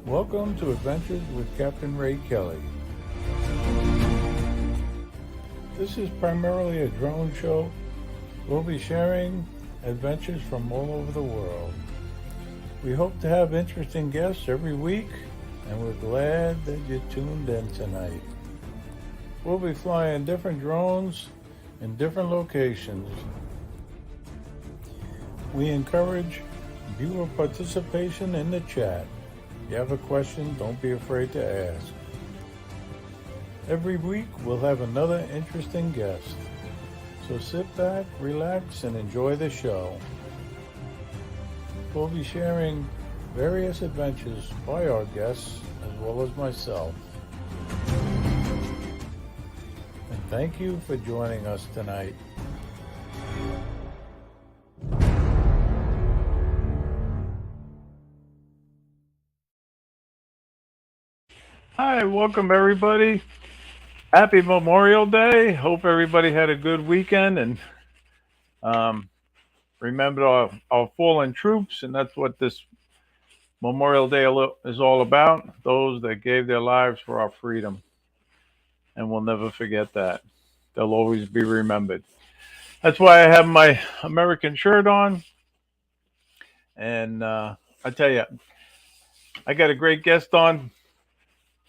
Welcome to Adventures with Captain Ray Kelly. This is primarily a drone show. We'll be sharing adventures from all over the world. We hope to have interesting guests every week, and we're glad that you tuned in tonight. We'll be flying different drones in different locations. We encourage viewer participation in the chat. If you have a question, don't be afraid to ask. Every week, we'll have another interesting guest. So sit back, relax, and enjoy the show. We'll be sharing various adventures by our guests as well as myself. And thank you for joining us tonight. Hi, welcome everybody. Happy Memorial Day. Hope everybody had a good weekend and remembered our fallen troops, and that's what this Memorial Day is all about. Those that gave their lives for our freedom. And we'll never forget that. They'll always be remembered. That's why I have my American shirt on. And I tell you, I got a great guest on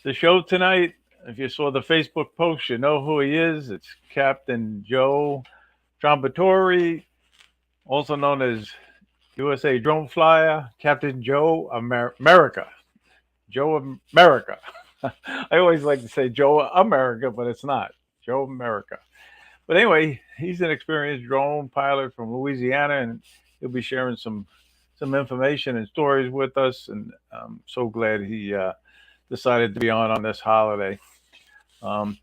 the show tonight. If you saw the Facebook post, you know who he is. It's Captain Joe Trombatori, also known as USA Drone Flyer, Captain Joe America. Joe America. I always like to say Joe America, but it's not. Joe America. But anyway, he's an experienced drone pilot from Louisiana, and he'll be sharing some information and stories with us. And I'm so glad he decided to be on this holiday.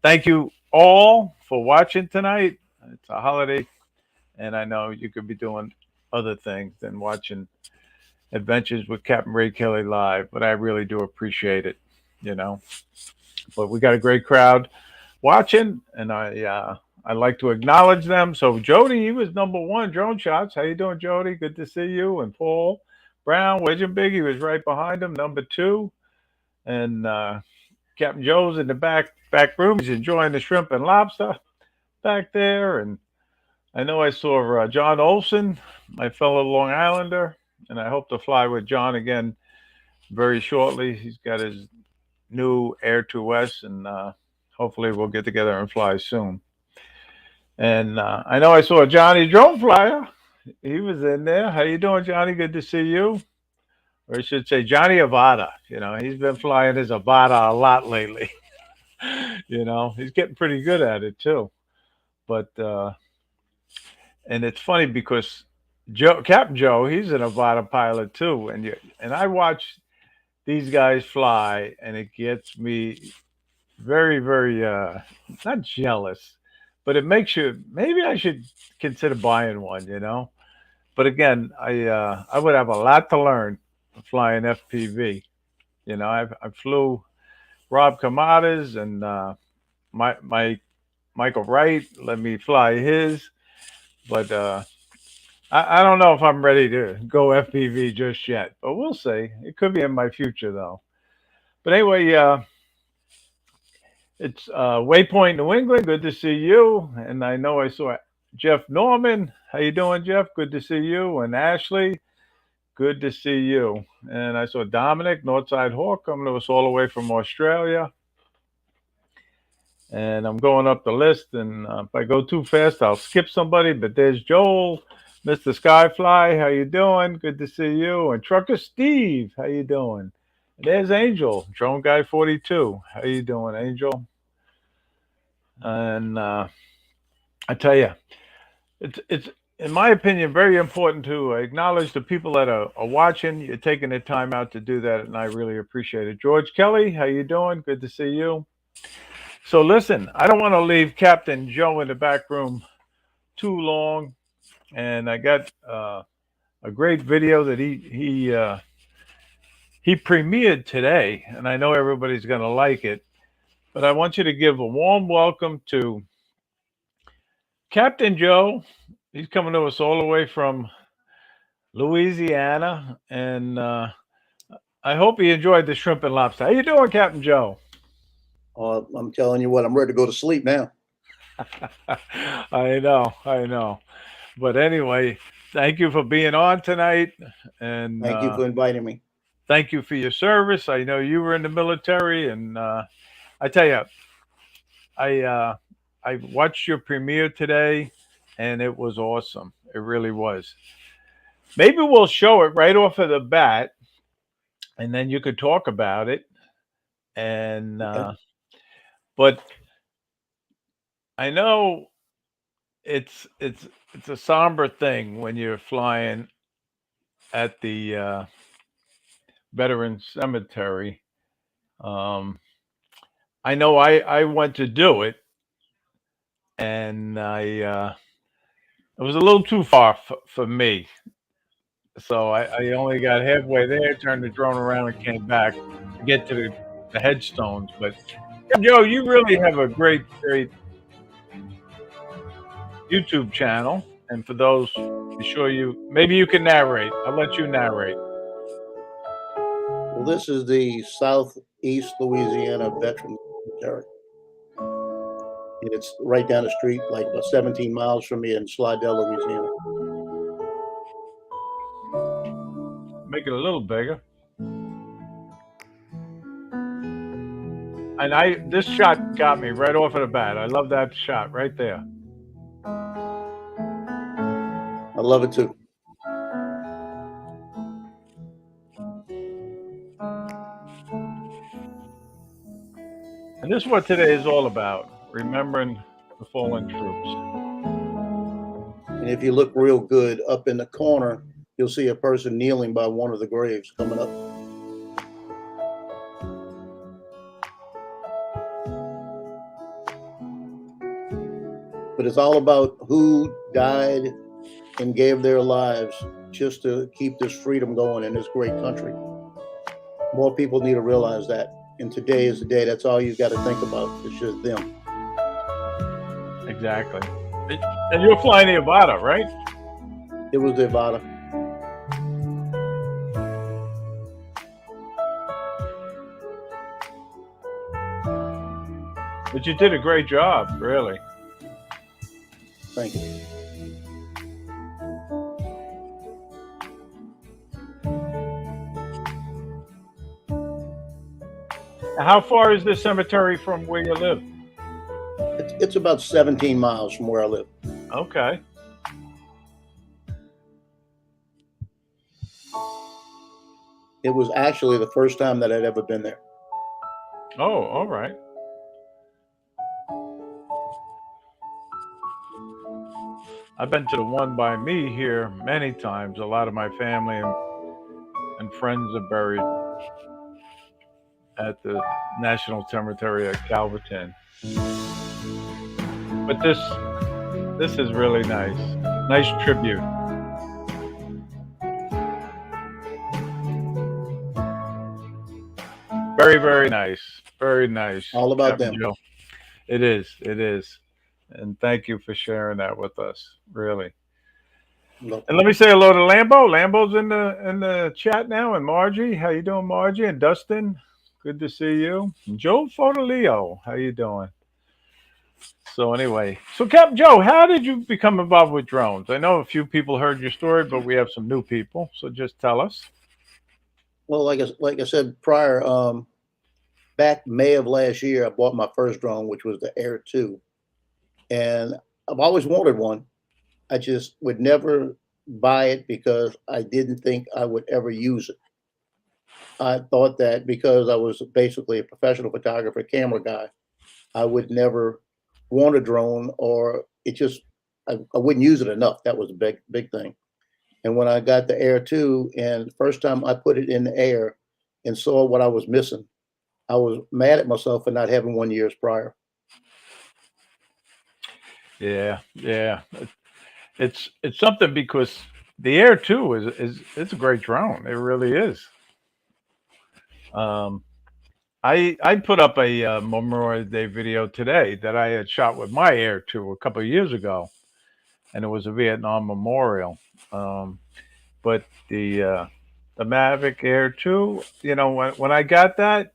Thank you all for watching tonight. It's a holiday, and I know you could be doing other things than watching Adventures with Captain Ray Kelly live, but I really do appreciate it, you know. But we got a great crowd watching, and I like to acknowledge them. So Jody, he was number one drone shots. How you doing, Jody? Good to see you. And Paul Brown, Wedge and Big, he was right behind him, number two. And Captain Joe's in the back room. He's enjoying the shrimp and lobster back there. And I know I saw John Olson, my fellow Long Islander, and I hope to fly with John again very shortly. He's got his new Air 2S, and hopefully we'll get together and fly soon. And I know I saw Johnny Drone Flyer. He was in there. How you doing, Johnny? Good to see you. Or I should say Johnny Avada. You know, he's been flying his Avada a lot lately. You know, he's getting pretty good at it too. But and it's funny because Captain Joe, he's an Avada pilot too, and I watch these guys fly, and it gets me very, very not jealous, but it makes you maybe I should consider buying one, you know. But again, I would have a lot to learn flying FPV. You know, I flew Rob Kamada's and my Michael Wright let me fly his, but I don't know if I'm ready to go FPV just yet. But we'll see. It could be in my future though. But anyway, it's Waypoint, New England. Good to see you. And I know I saw Jeff Norman. How you doing, Jeff? Good to see you. And Ashley, good to see you. And I saw Dominic, Northside Hawk, coming to us all the way from Australia. And I'm going up the list. And if I go too fast, I'll skip somebody. But there's Joel, Mr. Skyfly. How you doing? Good to see you. And Trucker Steve. How you doing? And there's Angel, Drone Guy 42. How you doing, Angel? And I tell you, it's in my opinion very important to acknowledge the people that are watching. You're taking the time out to do that, and I really appreciate it. George Kelly, how you doing? Good to see you. So listen, I don't want to leave Captain Joe in the back room too long, and I got a great video that he premiered today, and I know everybody's going to like it. But I want you to give a warm welcome to Captain Joe. He's coming to us all the way from Louisiana, and I hope you enjoyed the shrimp and lobster. How you doing, Captain Joe? I'm telling you what, I'm ready to go to sleep now. I know. But anyway, thank you for being on tonight, and Thank you for inviting me. thank you for your service. I know you were in the military, and I tell you, I uh, I watched your premiere today, and it was awesome. It really was. Maybe we'll show it right off of the bat, and then you could talk about it. And Okay. but I know it's a somber thing when you're flying at the veteran cemetery. Um, I know I went to do it, and it was a little too far for me. So I only got halfway there, turned the drone around, and came back to get to the headstones. But Joe, you really have a great YouTube channel, and for those, be sure you maybe you can narrate. I'll let you narrate. Well, this is the Southeast Louisiana Veterans Cemetery. It's right down the street, like about 17 miles from me in Slidell, Louisiana. Make it a little bigger. And I this shot got me right off of the bat. I love that shot right there. I love it too. And this is what today is all about: remembering the fallen troops. And if you look real good up in the corner, you'll see a person kneeling by one of the graves coming up. But it's all about who died and gave their lives just to keep this freedom going in this great country. More people need to realize that. And today is the day. That's all you've got to think about. It's just them. Exactly. And you're flying the Avata, right? It was the Avata. But you did a great job, really. Thank you. How far is this cemetery from where you live? It's about 17 miles from where I live. Okay. It was actually the first time that I'd ever been there. Oh, all right. I've been to the one by me here many times. A lot of my family and friends are buried at the National Cemetery at Calverton. But this is really nice. Nice tribute. Very nice. Very nice. All about Captain them. Joe. It is. It is. And thank you for sharing that with us. Really. No And let me problem. say hello to Lambo. Lambo's in the chat now, and Margie. How you doing, Margie? And Dustin. Good to see you. And Joe Fodolio. How you doing? So anyway, so Captain Joe, how did you become involved with drones? I know a few people heard your story, but we have some new people. So just tell us. Well, like I said prior, back May of last year, I bought my first drone, which was the Air 2. And I've always wanted one. I just would never buy it because I didn't think I would ever use it. I thought that because I was basically a professional photographer, camera guy, I would never want a drone, or I wouldn't use it enough. That was a big thing. And when I got the Air 2, and the first time I put it in the air and saw what I was missing, I was mad at myself for not having one years prior. Yeah. It's something because the Air 2 is it's a great drone. It really is. Um, I put up a Memorial Day video today that I had shot with my Air 2 a couple of years ago, and it was a Vietnam memorial. Um, but the Mavic Air 2. When I got that,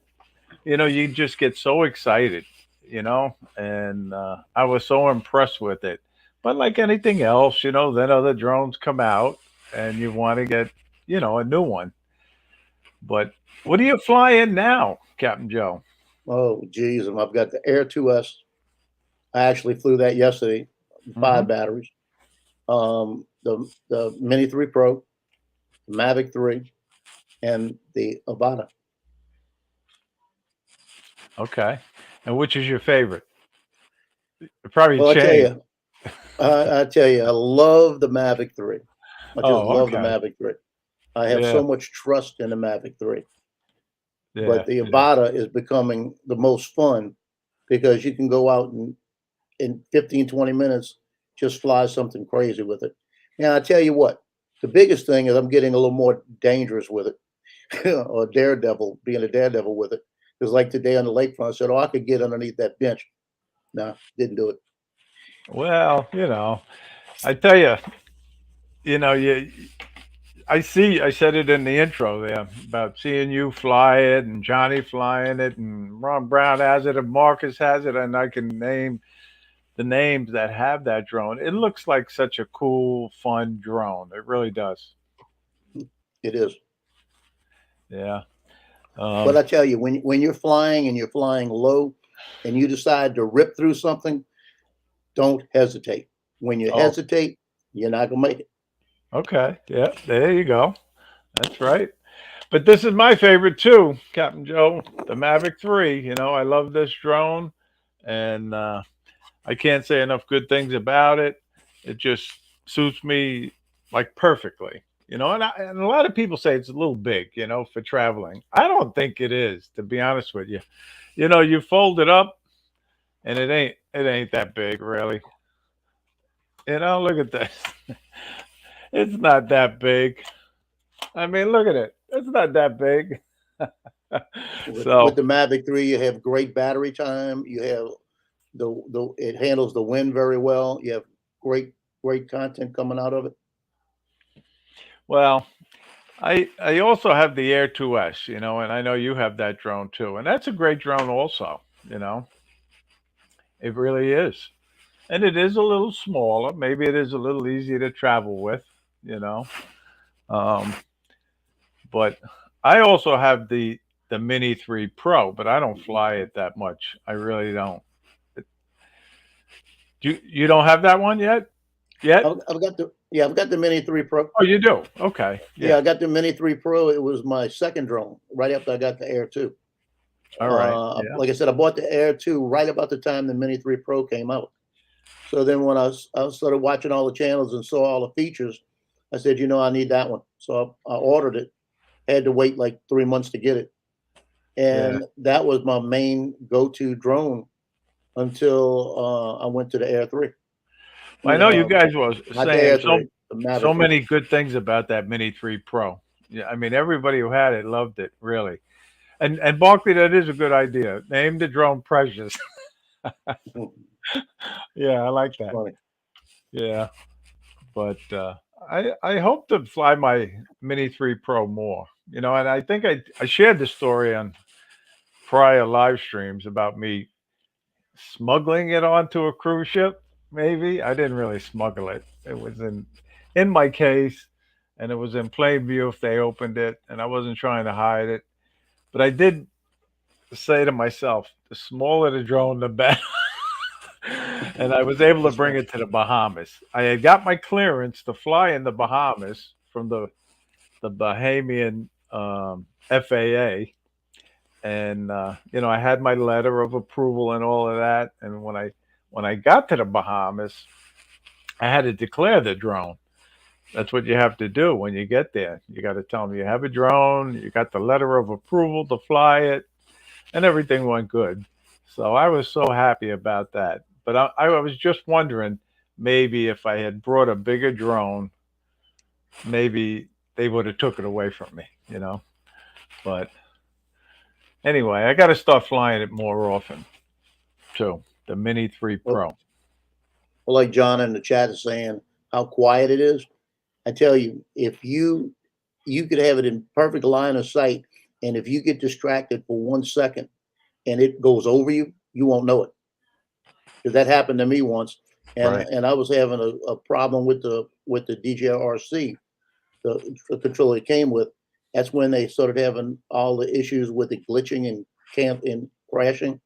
you just get so excited, and I was so impressed with it. But like anything else, then other drones come out and you want to get, a new one. But what are you flying now, Captain Joe? Oh, geez, and I've got the Air 2S. I actually flew that yesterday, Hmm. 5 batteries. The Mini 3 Pro, the Mavic 3, and the Avata. Okay. And which is your favorite? It probably Well, changed. I tell you, I love the Mavic 3. I just Oh, love the okay. Mavic 3. I have Yeah, so much trust in the Mavic 3. But yeah, the yeah. Avata is becoming the most fun because you can go out and in 15, 20 minutes, just fly something crazy with it. Now, I tell you what, the biggest thing is I'm getting a little more dangerous with it, or daredevil, being a daredevil with it. Because like today on the lakefront, I said, oh, I could get underneath that bench. No, didn't do it. Well, I tell you, I said it in the intro there about seeing you fly it and Johnny flying it and Ron Brown has it and Marcus has it, and I can name the names that have that drone. It looks like such a cool, fun drone. It really does. It is. Yeah. But Um, I tell you, when you're flying and you're flying low and you decide to rip through something, don't hesitate. When you oh, hesitate, you're not gonna make it. okay. Yeah, there you go. That's right. But this is my favorite too, Captain Joe, the Mavic 3. I love this drone, and I can't say enough good things about it. It just suits me like perfectly. And a lot of people say it's a little big, for traveling. I don't think it is, to be honest with you. You fold it up, and it ain't that big, really. Look at this. It's not that big. I mean, look at it. It's not that big. With So, the Mavic 3, you have great battery time. You have the it handles the wind very well. You have great content coming out of it. well, I also have the Air 2S, and I know you have that drone too, and that's a great drone also. It really is, and it is a little smaller. Maybe it is a little easier to travel with, you know. Um, but I also have the Mini 3 Pro, but I don't fly it that much. I really don't. You don't have that one yet? Yet? I've got the yeah, I've got the Mini 3 Pro. Oh, you do. Okay. Yeah, Yeah. I got the Mini 3 Pro. It was my second drone right after I got the Air 2. All right. Yeah. Like I said, I bought the Air 2 right about the time the Mini 3 Pro came out. So then when I started watching all the channels and saw all the features, I said, I need that one. So I ordered it. Had to wait like 3 months to get it. Yeah. And that was my main go-to drone until I went to the Air 3. Well, I know you guys were Not the Air saying 3, the so Mavic 3. many good things about that Mini 3 Pro. Yeah, I mean everybody who had it loved it, really. And Barkley, that is a good idea. Name the drone Precious. Yeah, I like that. Funny. Yeah, but I hope to fly my Mini 3 Pro more. And I think I shared the story on prior live streams about me smuggling it onto a cruise ship. Maybe I didn't really smuggle it. It was in my case, and it was in plain view if they opened it, and I wasn't trying to hide it. But I did say to myself, the smaller the drone, the better. And I was able to That's bring funny. it to the Bahamas. I had got my clearance to fly in the Bahamas from the Bahamian FAA, and I had my letter of approval and all of that. And when I got to the Bahamas, I had to declare the drone. That's what you have to do when you get there. You got to tell them you have a drone, you got the letter of approval to fly it, and everything went good. So I was so happy about that. But I was just wondering, maybe if I had brought a bigger drone, maybe they would have took it away from me. But anyway, I got to start flying it more often too. The Mini 3 Well, Pro. like John in the chat is saying, how quiet it is. I tell you, if you you could have it in perfect line of sight, and if you get distracted for 1 second and it goes over you, you won't know it. Because that happened to me once, and Right. I was having a problem with the DJRC, the controller it came with. That's when they started having all the issues with it glitching and camp and crashing,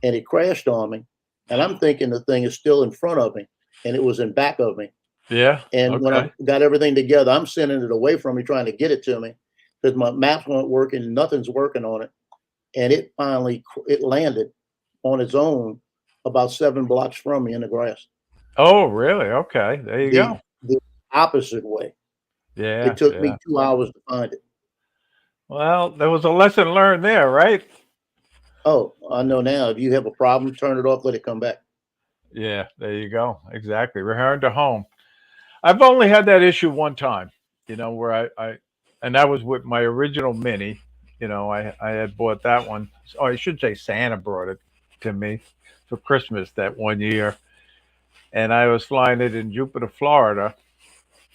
and it crashed on me. And I'm thinking the thing is still in front of me, and it was in back of me. Yeah. And when I Okay. got everything together, I'm sending it away from me, trying to get it to me because my maps weren't working, nothing's working on it, and it finally it landed on its own about 7 blocks from me in the grass. Oh, really? Okay. There you go. The opposite way. It Yeah. took Yeah. me 2 hours to find it. Well, there was a lesson learned there, right? Oh, I know now. If you have a problem, turn it off, let it come back. Yeah. There you go. Exactly. Return to home. I've only had that issue one time, where and that was with my original Mini. I had bought that one. Oh, I should say Santa brought it to me for Christmas that one year. And I was flying it in Jupiter, Florida.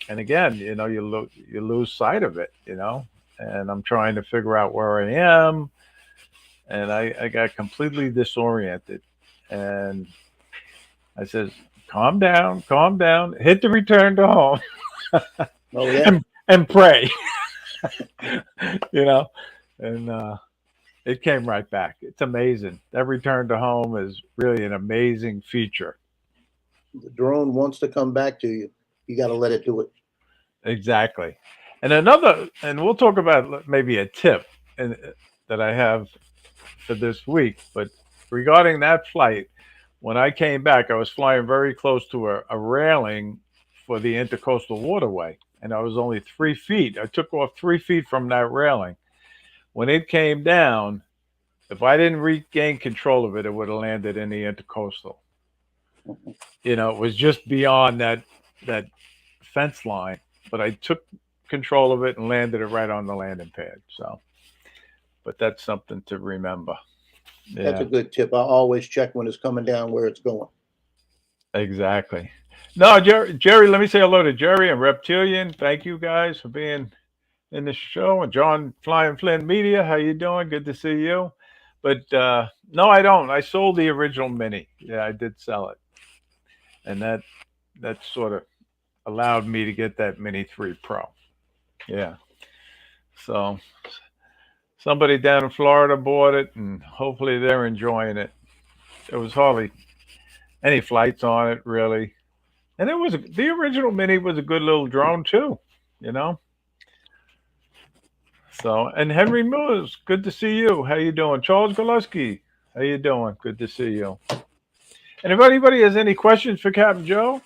And again, you lose sight of it, and I'm trying to figure out where I am. And I got completely disoriented. And I said, calm down, hit the return to home Oh yeah, and pray, you know, and it came right back. It's amazing. That return to home is really an amazing feature. the drone wants to come back to you. You got to let it do it. Exactly. And we'll talk about maybe a tip and that I have for this week. But regarding that flight, when I came back, I was flying very close to a railing for the intercoastal waterway, and I was only 3 feet. I took off 3 feet from that railing. When it came down, if I didn't regain control of it, it would have landed in the intercoastal. It was just beyond that fence line, but I took control of it and landed it right on the landing pad. So, but that's something to remember. That's a Yeah, good tip. I always check when it's coming down where it's going. exactly. No, Jerry, let me say hello to Jerry and Reptilian. Thank you guys for being in the show. And John Flying Flynn Media, how you doing? Good to see you. But no, I don't. I sold the original Mini. Yeah, I did sell it, and that sort of allowed me to get that Mini 3 Pro. Yeah. So somebody down in Florida bought it, and hopefully they're enjoying it. There was hardly any flights on it, really, and the original Mini was a good little drone too. You know. So, and Henry Mills, good to see you. How you doing? Charles Goluski, how you doing? Good to see you. And if anybody has any questions for Captain Joe,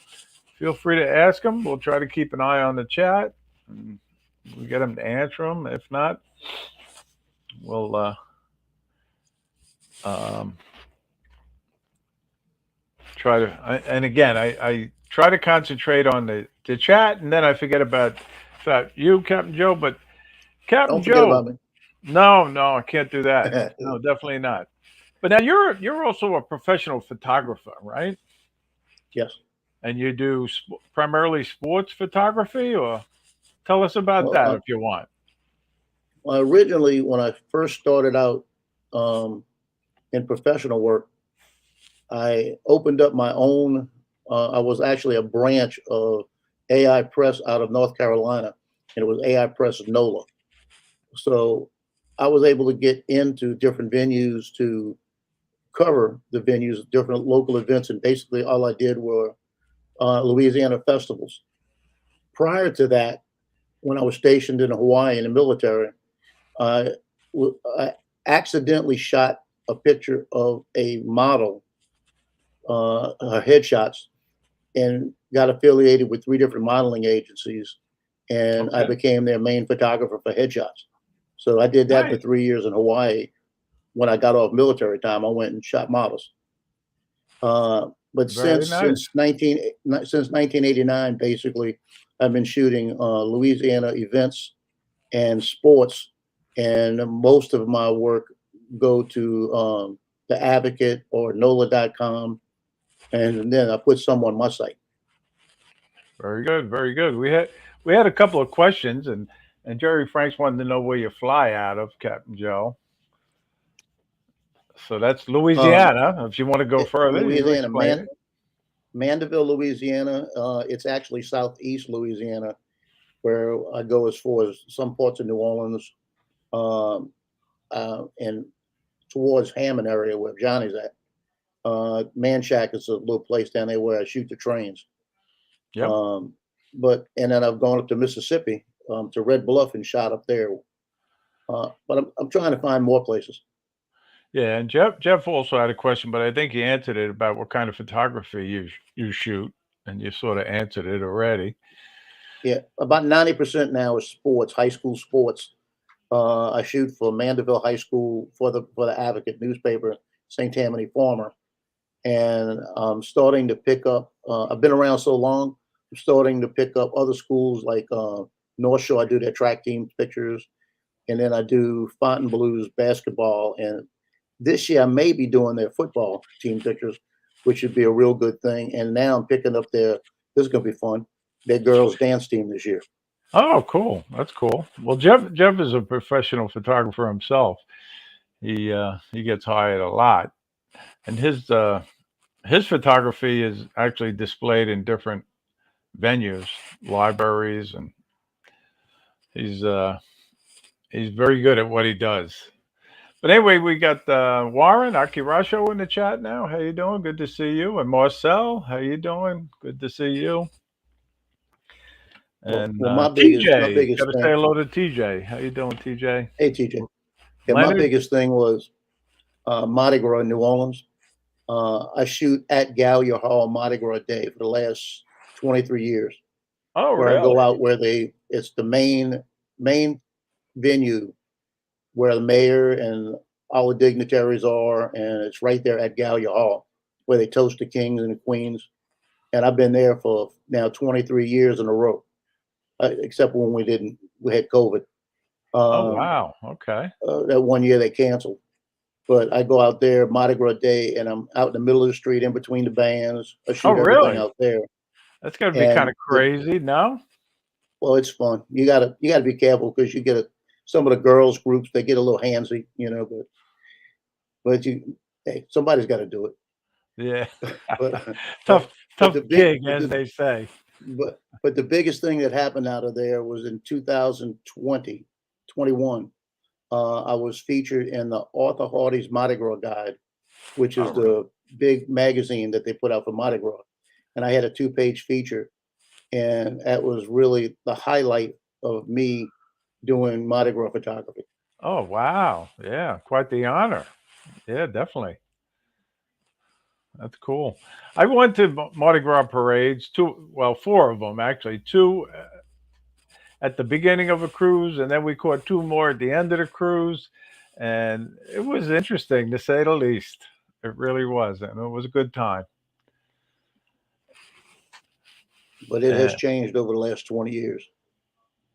feel free to ask them. We'll try to keep an eye on the chat. And we get them to answer them. If not, we'll um, try to. And again, I try to concentrate on the chat, and then I forget about you, Captain Joe. But Captain Don't forget Joe, about me. no, I can't do that. No, definitely not. But now you're also a professional photographer, right? Yes. And you do primarily sports photography, or tell us about Well, that if you want. originally, when I first started out um, in professional work, I opened up my own. I was actually a branch of AI Press out of North Carolina, and it was AI Press NOLA. So I was able to get into different venues to cover the venues, different local events, and basically all I did were Louisiana festivals. Prior to that, when I was stationed in Hawaii in the military, I, I accidentally shot a picture of a model, her headshots, and got affiliated with 3 different modeling agencies. And I Okay, became their main photographer for headshots. So I did that for nice, 3 years in Hawaii. When I got off military time, I went and shot models. But very nice, since 1989, basically, I've been shooting Louisiana events and sports, and most of my work go to the Advocate or NOLA.com, and then I put some on my site. very good, very good. We had a couple of questions, And Jerry Franks wanted to know where you fly out of, Captain Joe. So that's Um, Louisiana. If you want to go further, you Louisiana, explain it. Mandeville, Louisiana. It's actually southeast Louisiana, where I go as far as some parts of New Orleans, um, and towards Hammond area where Johnny's at. Manchac is a little place down there where I shoot the trains. Yep. Um, but and then I've gone up to Mississippi, to Red Bluff and shot up there. But I'm trying to find more places. Yeah, and Jeff also had a question, but I think he answered it about what kind of photography you shoot, and you sort of answered it already. Yeah, about 90% now is sports, high school sports. I shoot for Mandeville High School for the Advocate newspaper, St. Tammany Farmer, and I'm starting to pick up. I've been around so long, I'm starting to pick up other schools like North Shore. I do their track team pictures, and then I do Fontainebleau's basketball. And this year I may be doing their football team pictures, which would be a real good thing. And now I'm picking up their. This is going to be fun. Their girls dance team this year. Oh, cool. That's cool. Well, Jeff is a professional photographer himself. He gets hired a lot, and his photography is actually displayed in different venues, libraries, and he's uh, he's very good at what he does. But anyway, we got Warren Akirasho in the chat now. How you doing? Good to see you. And Marcel, how you doing? Good to see you. And Well, my TJ, got biggest to say thing. hello to TJ. How you doing, TJ? Hey, TJ. Yeah, my Leonard. biggest thing was Mardi Gras in New Orleans. I shoot at Gallier Hall Mardi Gras Day for the last 23 years, Oh, where I really? go out where it's the main venue where the mayor and all the dignitaries are, and it's right there at Gallier Hall where they toast the kings and the queens. And I've been there for now 23 years in a row, except when we had COVID. Oh, Um, wow. Okay. that one year they canceled. But I go out there Mardi Gras Day, and I'm out in the middle of the street in between the bands. I Oh, shoot everything really? out there, That's got to be kind and of crazy, no? well, it's fun. You gotta be careful because some of the girls groups they get a little handsy, hey, somebody's got to do it. Yeah. But tough, but tough the big gig, as they say. but the biggest thing that happened out of there was in 2020, 21. I was featured in the Arthur Hardy's Mardi Gras Guide, which Oh, is really? the big magazine that they put out for Mardi Gras. And I had a 2-page feature, and that was really the highlight of me doing Mardi Gras photography. Oh, wow. Yeah, quite the honor. Yeah, definitely. That's cool. I went to Mardi Gras parades, four of them actually. Two at the beginning of a cruise, and then we caught two more at the end of the cruise. And it was interesting to say the least. It really was, and it was a good time. But it has And changed over the last 20 years.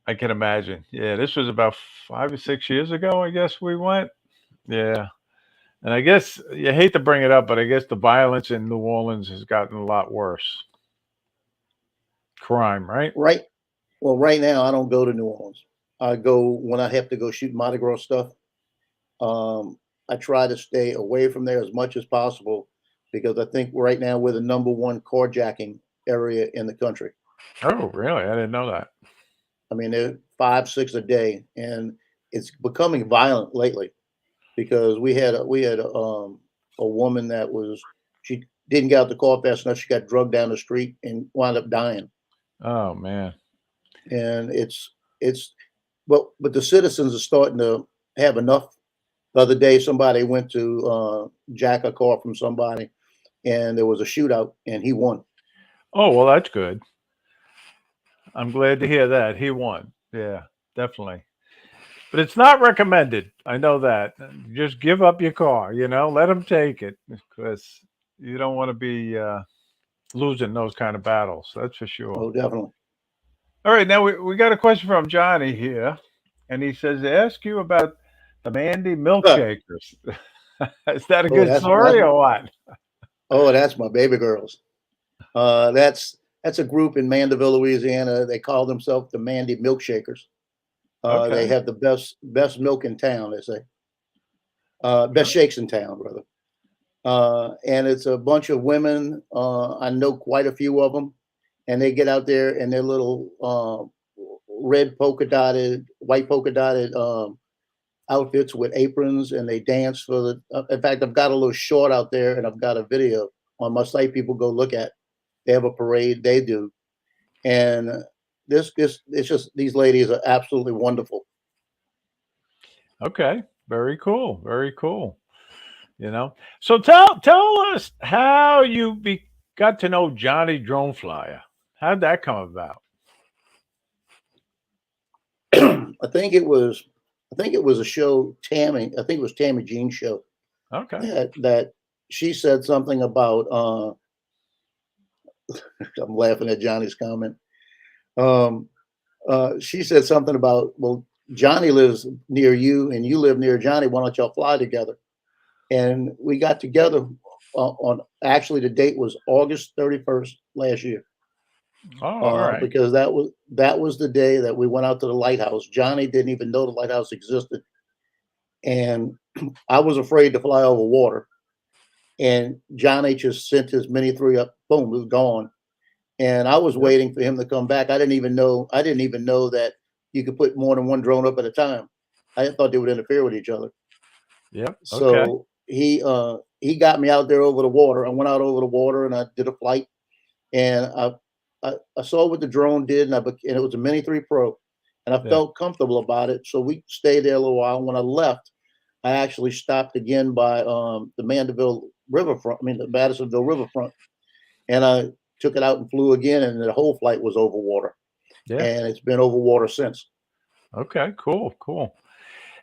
I can imagine. Yeah, this was about 5 or 6 years ago, I guess we went. Yeah. And I guess you hate to bring it up, but I guess the violence in New Orleans has gotten a lot worse. Crime, right? Right. Well, right now I don't go to New Orleans. I go when I have to go shoot Mardi Gras stuff. I try to stay away from there as much as possible because I think right now we're the number one carjacking area in the country. Oh, really? I didn't know that. I mean, there are 5, 6 a day, and it's becoming violent lately because we had a woman that she didn't get out the car fast enough. She got drugged down the street and wound up dying. Oh, man. And it's but the citizens are starting to have enough. The other day, somebody went to jack a car from somebody, and there was a shootout, and he won. Oh, well, that's good. I'm glad to hear that. He won. Yeah, definitely. But it's not recommended. I know that. Just give up your car, let them take it because you don't want to be losing those kind of battles. That's for sure. Oh, definitely. All right, now we got a question from Johnny here, and he says to ask you about the Mandy milkshakers. Is that a Oh, good story or what? that's my baby girls. That's a group in Mandeville, Louisiana. They call themselves the Mandy Milkshakers, They Okay. have the best milk in town, they say. Best shakes in town, rather. And it's a bunch of women. I know quite a few of them, and they get out there in their little red polka dotted, white polka dotted outfits with aprons, and they dance for the. In fact, I've got a little short out there, and I've got a video on my site. People go look at. They have a parade. They do, and this it's just these ladies are absolutely wonderful. Okay. Very cool. Very cool. You know. So tell us how got to know Johnny Drone Flyer. How'd that come about? I think it was a show Tammy. I think it was Tammy Jean's show Okay. that she said something about. I'm laughing at Johnny's comment. Um, she said something about, well, Johnny lives near you and you live near Johnny. Why don't y'all fly together? And we got together on actually the date was August 31st last year. Oh, all right. Because that was the day that we went out to the lighthouse. Johnny didn't even know the lighthouse existed, and I was afraid to fly over water. And Johnny just sent his Mini 3 up. Boom, it was gone. And I was Yep. waiting for him to come back. I didn't even know. I didn't even know that you could put more than one drone up at a time. I thought they would interfere with each other. Yep. Okay. So he got me out there over the water. I went out over the water and I did a flight, and I saw what the drone did, and and it was a Mini 3 Pro, and I Yeah. felt comfortable about it. So we stayed there a little while. When I left, I actually stopped again by the Mandeville Riverfront. I mean the Madisonville Riverfront, and I took it out and flew again, and the whole flight was over water, Yeah. and it's been over water since. Okay. Cool. Cool.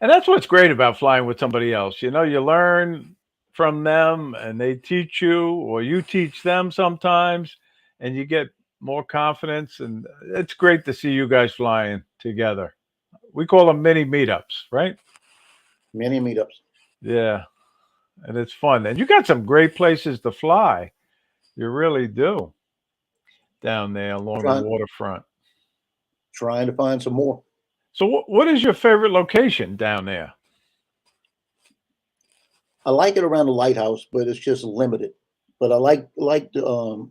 And that's what's great about flying with somebody else. You know, you learn from them and they teach you, or you teach them sometimes, and you get more confidence. And it's great to see you guys flying together. We call them mini meetups, right? Many meetups. Yeah. And it's fun. And you got some great places to fly. You really do down there along the Trying waterfront. trying to find some more. So, what is your favorite location down there? I like it around the lighthouse, but it's just limited. But I like the,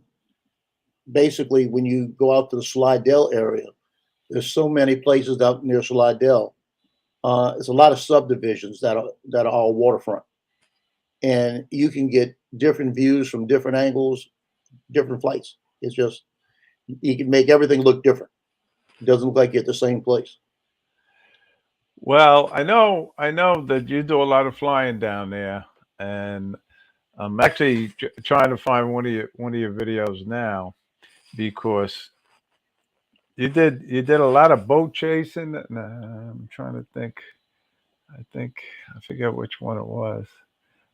basically when you go out to the Slidell area. There's so many places out near Slidell. There's a lot of subdivisions that are all waterfront, and you can get different views from different angles, different flights. It's just you can make everything look different. It doesn't look like you're at the same place. Well, I know that you do a lot of flying down there, and I'm actually trying to find one of your videos now because you did a lot of boat chasing. Nah, I'm trying to think. I think I forget which one it was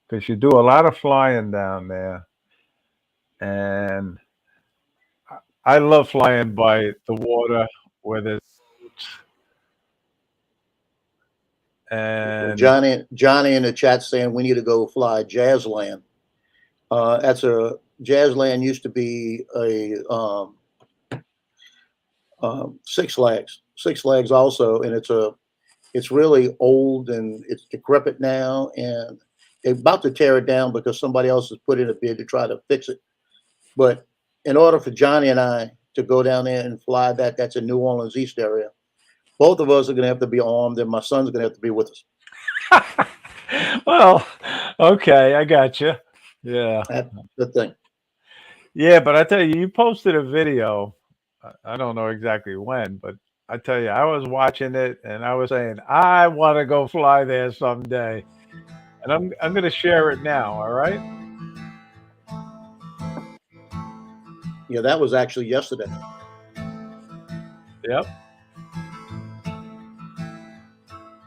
because you do a lot of flying down there, and I love flying by the water where there's boats Well, and Johnny in the chat saying we need to go fly Jazzland. That's a Jazzland used to be a Six Flags also, and it's really old and it's decrepit now, and they're about to tear it down because somebody else has put in a bid to try to fix it. But in order for Johnny and I to go down there and fly that's in New Orleans East area, both of us are going to have to be armed, and my son's going to have to be with us. well, okay, I got you. Yeah, That's the thing. yeah, but I tell you, you posted a video. I don't know exactly when, but I tell you, I was watching it and I was saying I want to go fly there someday, and I'm going to share it now. All right. Yeah, that was actually yesterday. Yep.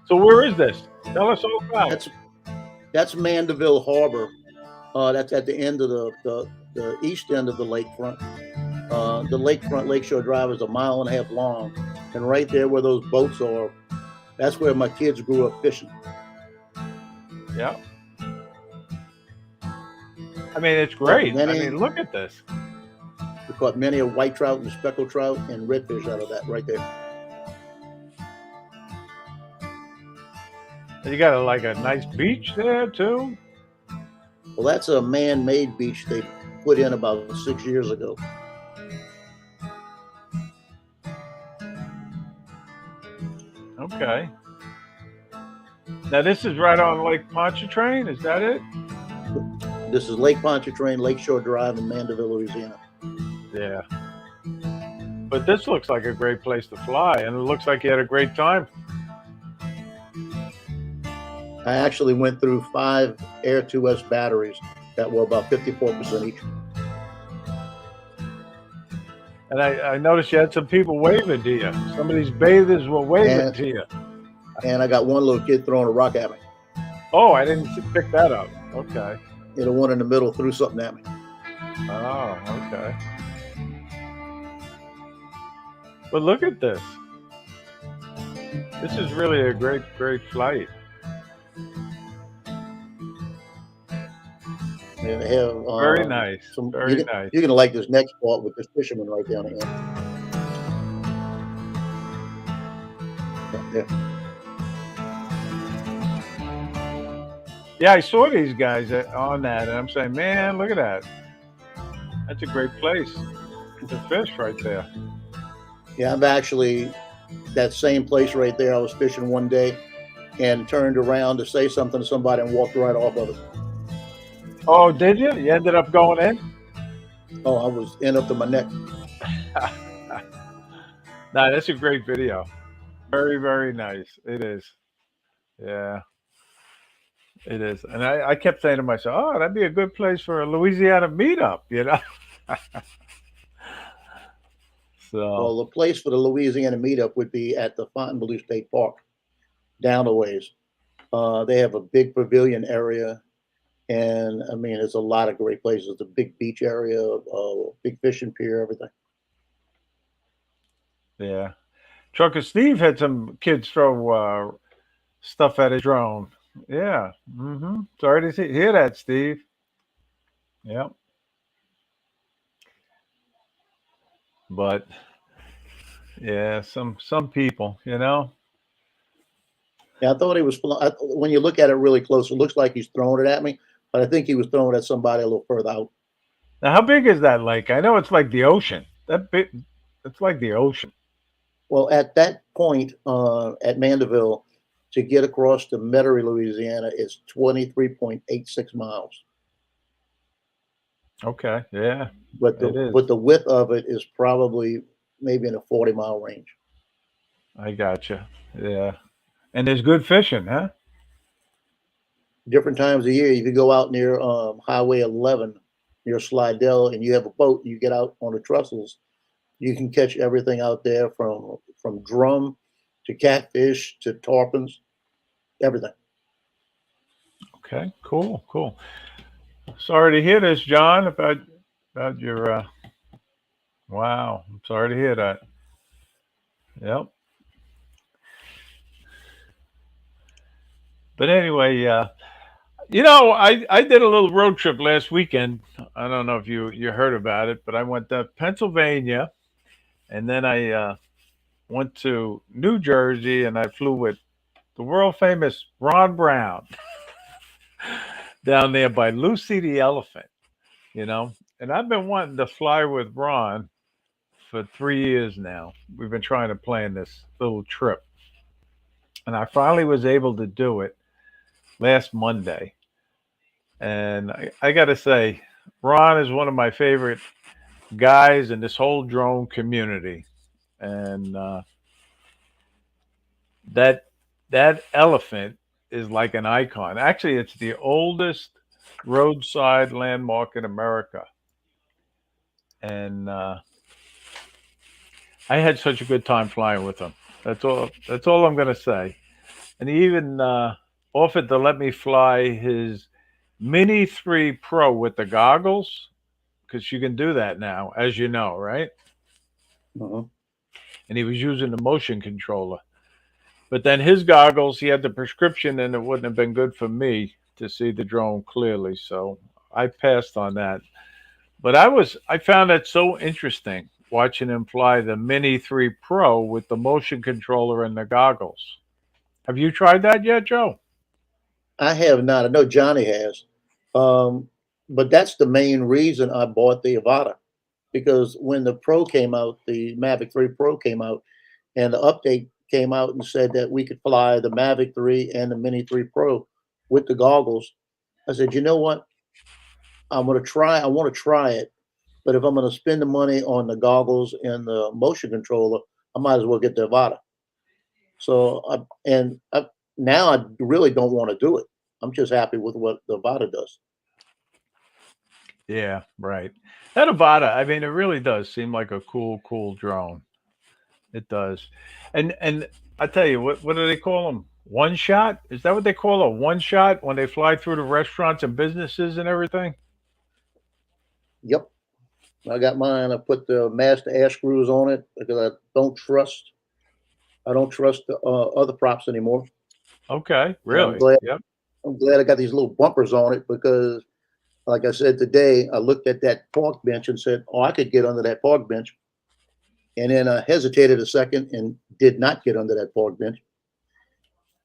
So where is this? Tell us all about it. That's that's Mandeville Harbor. That's at the end of the east end of the lakefront. The lakefront Lakeshore Drive is a mile and a half long, and right there where those boats are, that's where my kids grew up fishing. Yeah. I mean, it's Caught great. I many, mean, look at this. we caught many a white trout and speckled trout and redfish out of that right there. You got like a nice beach there too. Well, that's a man-made beach they put in about 6 years ago. Okay. Now this is right on Lake Pontchartrain. Is that it? This is Lake Pontchartrain, Lakeshore Drive in Mandeville, Louisiana. Yeah. But this looks like a great place to fly, and it looks like you had a great time. I actually went through 5 Air 2S batteries that were about 54% each. And I noticed you had some people waving to you. Some of these bathers were waving to you. And I got one little kid throwing a rock at me. Oh, I didn't pick that up. Okay. The one in the middle threw something at me. Oh, okay. But look at this. This is really a great, great flight. And they have Very nice. Very nice. You're gonna like this next part with this fisherman right down here. Yeah. Yeah, I saw these guys on that, and I'm saying, man, look at that. That's a great place to fish right there. Yeah, I've actually, that same place right there, I was fishing one day and turned around to say something to somebody and walked right off of it. Oh, did you? You ended up going in? Oh, I was in up to my neck. Nah, that's a great video. Very, very nice. It is. Yeah, it is. And I kept saying to myself, oh, that'd be a good place for a Louisiana meetup, you know? Well, So, the place for the Louisiana meetup would be at the Fontainebleau State Park, down a ways. They have a big pavilion area, and I mean, it's a lot of great places. It's a big beach area, big fishing pier, everything. yeah. Trucker Steve had some kids throw stuff at his drone. Yeah. Sorry to hear that, Steve. Yep. But yeah, some people, you know. Yeah, I thought he was. When you look at it really close, it looks like he's throwing it at me, but I think he was throwing it at somebody a little further out. Now, how big is that lake? I know it's like the ocean. That bit, it's like the ocean. Well, at that point at Mandeville, to get across to Metairie, Louisiana, is 23.86 miles. Okay. Yeah, But it is. the width of it is probably maybe in a 40-mile range. I gotcha. Yeah. And there's good fishing, huh? Different times of year, if you go out near Highway 11 near Slidell and you have a boat, you get out on the trestles, you can catch everything out there from drum to catfish to tarpons, everything. Okay. Cool. Cool. Sorry to hear this, John, about your. Wow. I'm sorry to hear that. Yep. But anyway, you know, I did a little road trip last weekend. I don't know if you heard about it, but I went to Pennsylvania, and then I went to New Jersey, and I flew with the world famous Ron Brown down there by Lucy the elephant. You know, and I've been wanting to fly with Ron for 3 years now. We've been trying to plan this little trip, and I finally was able to do it last Monday. And I got to say, Ron is one of my favorite guys in this whole drone community, and that that elephant is like an icon. Actually, it's the oldest roadside landmark in America, and I had such a good time flying with him. That's all. That's all I'm going to say. And he even offered to let me fly his Mini 3 Pro with the goggles because you can do that now, as you know, right? Uh-huh. And he was using the motion controller. But then his goggles, he had the prescription, and it wouldn't have been good for me to see the drone clearly. So I passed on that. But I found that so interesting watching him fly the Mini 3 Pro with the motion controller and the goggles. Have you tried that yet, Joe? I have not. I know Johnny has. Um, but that's the main reason I bought the Avata because when the Pro came out, the Mavic 3 Pro came out, and the update came out and said that we could fly the Mavic 3 and the Mini 3 Pro with the goggles. I said, you know what? I'm going to try. I want to try it, but if I'm going to spend the money on the goggles and the motion controller, I might as well get the Avata. So, now I really don't want to do it. I'm just happy with what the Avata does. Yeah, right. That Avata, I mean, it really does seem like a cool, cool drone. It does. And I tell you, what do they call them? One shot? Is that what they call a one shot when they fly through the restaurants and businesses and everything? Yep, I got mine. I put the master air screws on it because I don't trust the other props anymore. Okay, And really? Yep. I'm glad I got these little bumpers on it because, like I said today, I looked at that park bench and said, "Oh, I could get under that park bench," and then I hesitated a second and did not get under that park bench.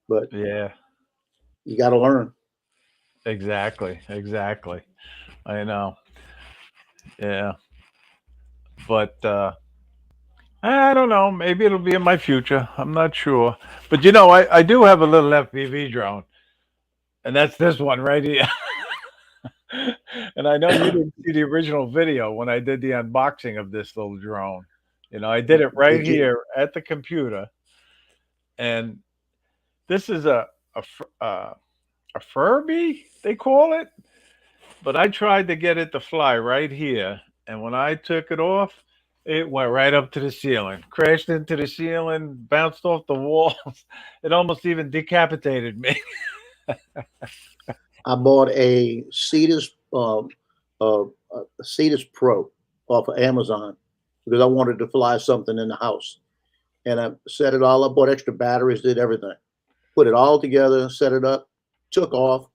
But Yeah, you got to learn. exactly. Exactly. I know. Yeah. But I don't know. Maybe it'll be in my future. I'm not sure. But I do have a little FPV drone, and that's this one right here. And I know you didn't see the original video when I did the unboxing of this little drone. I did it right Did you? here at the computer, and this is a Furby, they call it. But I tried to get it to fly right here, and when I took it off, it went right up to the ceiling, crashed into the ceiling, bounced off the walls. It almost even decapitated me. I bought a Cetus Pro off of Amazon because I wanted to fly something in the house, and I set it all up. Bought extra batteries, did everything, put it all together, set it up, took off.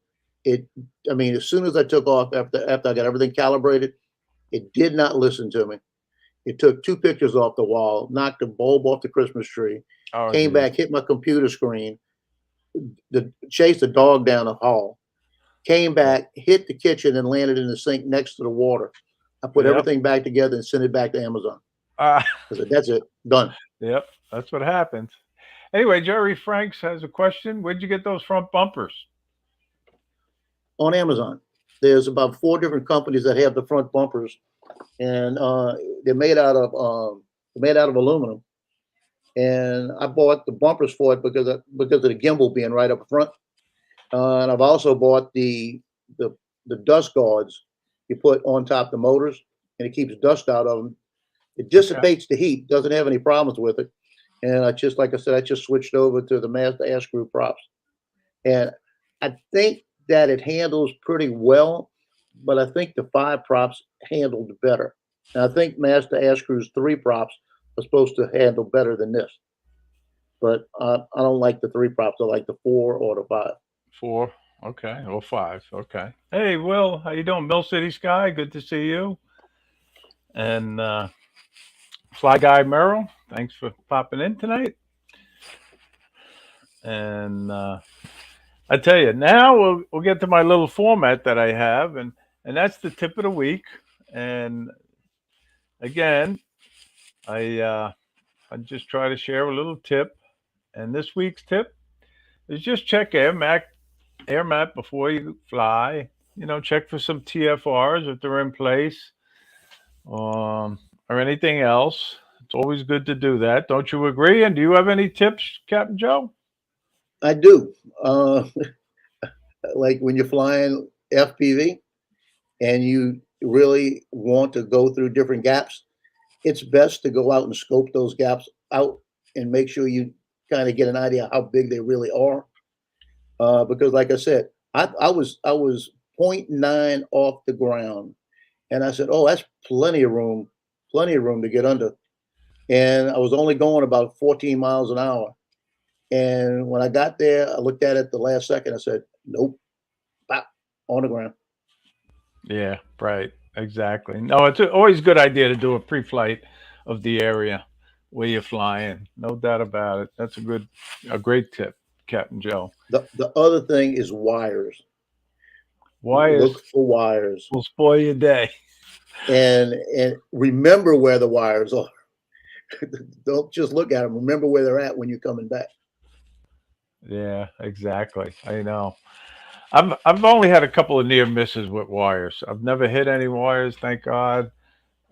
It, I mean, as soon as I took off after I got everything calibrated, it did not listen to me. It took two pictures off the wall, knocked the bulb off the Christmas tree, Oh, came geez. back, hit my computer screen, chased the dog down the hall, came Yeah. back, hit the kitchen, and landed in the sink next to the water. I put Yep. everything back together and sent it back to Amazon. Uh, I said, "That's it, done." yep. That's what happens. Anyway, Jerry Franks has a question. Where'd you get those front bumpers? On Amazon, there's about four different companies that have the front bumpers, and they're made out of aluminum. And I bought the bumpers for it because of the gimbal being right up front. And I've also bought the the dust guards you put on top of the motors, and it keeps dust out of them. It Okay. dissipates the heat, doesn't have any problems with it. And I just, like I said, I just switched over to the Master air screw props, and I think that it handles pretty well. But I think the five props handled better. And I think Master air screws three props are supposed to handle better than this. But I don't like the three props. I like the four or the five. Four. Okay. Or five. Okay. Hey, Will, how you doing? Mill City Sky, good to see you. And Fly Guy Merrill, thanks for popping in tonight. And I tell you, now we'll get to my little format that I have, and that's the tip of the week. And again, I I just try to share a little tip. And this week's tip is just check air map before you fly. Check for some TFRs if they're in place, or anything else. It's always good to do that. Don't you agree? And do you have any tips, Captain Joe? I do. Like when you're flying FPV and you really want to go through different gaps, it's best to go out and scope those gaps out and make sure you kind of get an idea how big they really are. Because, like I said, I was point 0.9 off the ground, and I said, "Oh, that's plenty of room to get under." And I was only going about 14 miles an hour. And when I got there, I looked at it the last second. I said, "Nope, bop, on the ground." Yeah, right. Exactly. No, it's always a good idea to do a pre-flight of the area where you're flying. No doubt about it. That's a great tip. Captain Joe? The other thing is wires. Wires Look for wires, will spoil your day. and remember where the wires are. Don't just look at them. Remember where they're at when you're coming back. Yeah, exactly. I know. I've only had a couple of near misses with wires. I've never hit any wires, thank God.